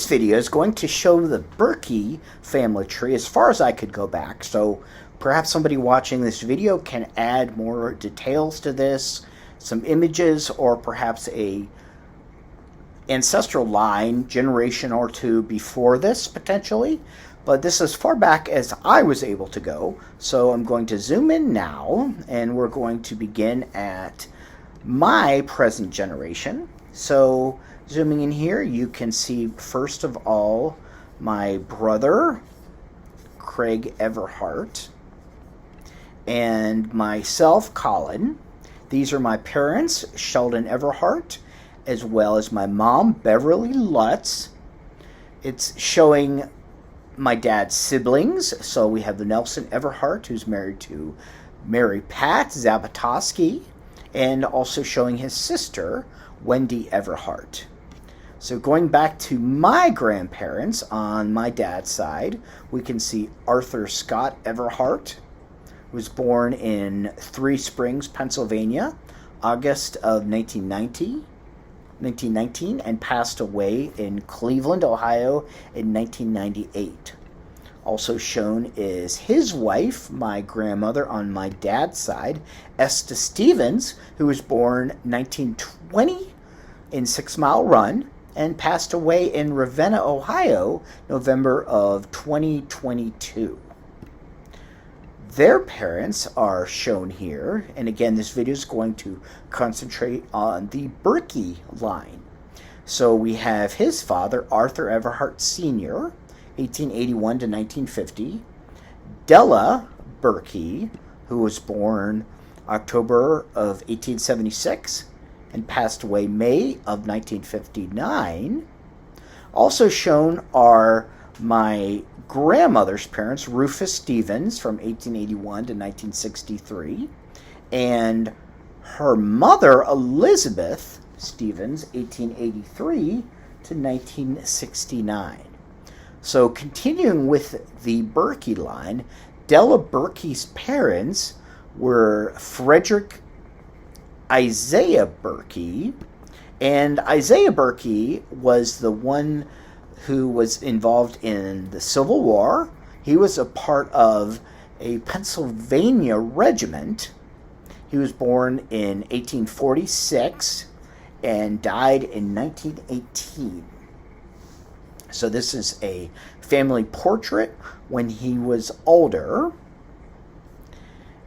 this video is going to show the Burkey family tree as far as I could go back. So perhaps somebody watching this video can add more details to this, some images, or perhaps a ancestral line generation or two before this potentially. But this is as far back as I was able to go. So I'm going to zoom in now, and we're going to begin at my present generation. So zooming in here, you can see first of all my brother, Craig Everhart, and myself, Colin. These are my parents, Sheldon Everhart, as well as my mom, Beverly Lutz. It's showing my dad's siblings. So we have the Nelson Everhart, who's married to Mary Pat Zabatoski, and also showing his sister, Wendy Everhart. So going back to my grandparents on my dad's side, we can see Arthur Scott Everhart, who was born in Three Springs, Pennsylvania, August of 1919, and passed away in Cleveland, Ohio in 1998. Also shown is his wife, my grandmother on my dad's side, Esta Stevens, who was born 1920 in 6 Mile Run and passed away in Ravenna, Ohio, November of 2022. Their parents are shown here, and again, this video is going to concentrate on the Burkey line. So we have his father, Arthur Everhart Sr., 1881 to 1950, Della Burkey, who was born October of 1876 and passed away May of 1959. Also shown are my grandmother's parents, Rufus Stevens, from 1881 to 1963, and her mother, Elizabeth Stevens, 1883 to 1969. So continuing with the Burkey line, Della Burkey's parents were Frederick Isaiah Burkey, and Isaiah Burkey was the one who was involved in the Civil War. He was a part of a Pennsylvania regiment. He was born in 1846 and died in 1918. So this is a family portrait when he was older.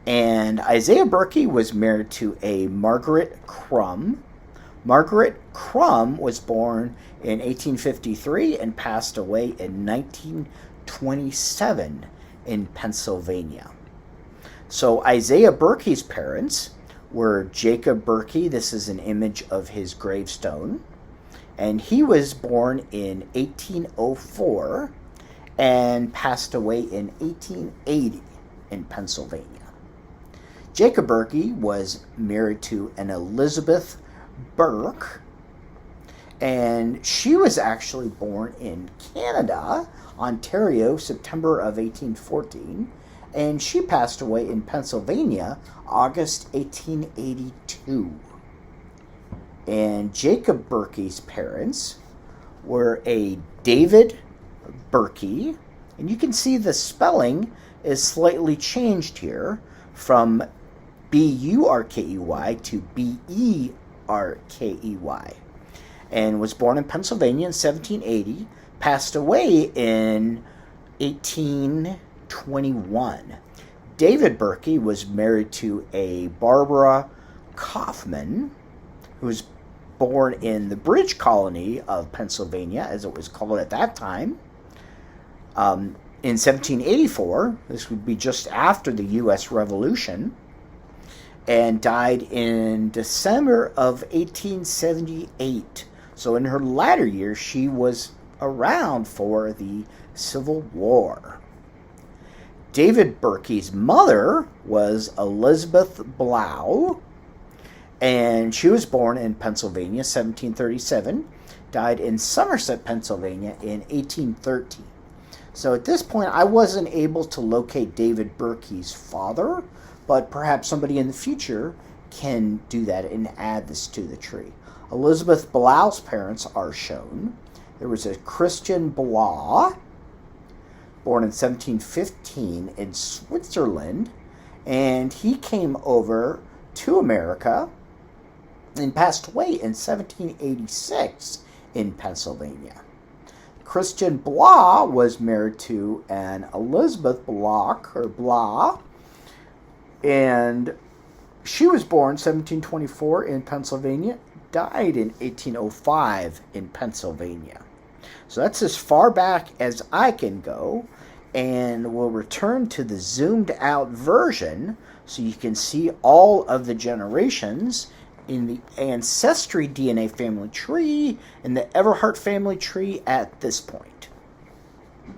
And Isaiah Burkey was married to a Margaret Crum. Margaret Crum was born in 1853 and passed away in 1927 in Pennsylvania. So Isaiah Burkey's parents were Jacob Burkey. This is an image of his gravestone. And he was born in 1804 and passed away in 1880 in Pennsylvania. Jacob Burkey was married to an Elizabeth Burke, and she was actually born in Canada, Ontario, September of 1814, and she passed away in Pennsylvania, August 1882. And Jacob Burkey's parents were a David Burkey, and you can see the spelling is slightly changed here from B-U-R-K-E-Y to B-E-R-K-E-Y, and was born in Pennsylvania in 1780, passed away in 1821. David Burkey was married to a Barbara Kaufman, who was born in the Bridge Colony of Pennsylvania, as it was called at that time, in 1784. This would be just after the U.S. Revolution, and died in December of 1878. So in her latter years, she was around for the Civil War. David Burkey's mother was Elizabeth Blau, and she was born in Pennsylvania, 1737, died in Somerset, Pennsylvania in 1813. So at this point, I wasn't able to locate David Burkey's father, but perhaps somebody in the future can do that and add this to the tree. Elizabeth Blau's parents are shown. There was a Christian Blaunch, born in 1715 in Switzerland, and he came over to America and passed away in 1786 in Pennsylvania. Christian Blaunch was married to an Elizabeth Blaunch, and she was born 1724 in Pennsylvania, died in 1805 in Pennsylvania. So that's as far back as I can go, and we'll return to the zoomed out version so you can see all of the generations in the Ancestry DNA family tree and the Everhart family tree at this point.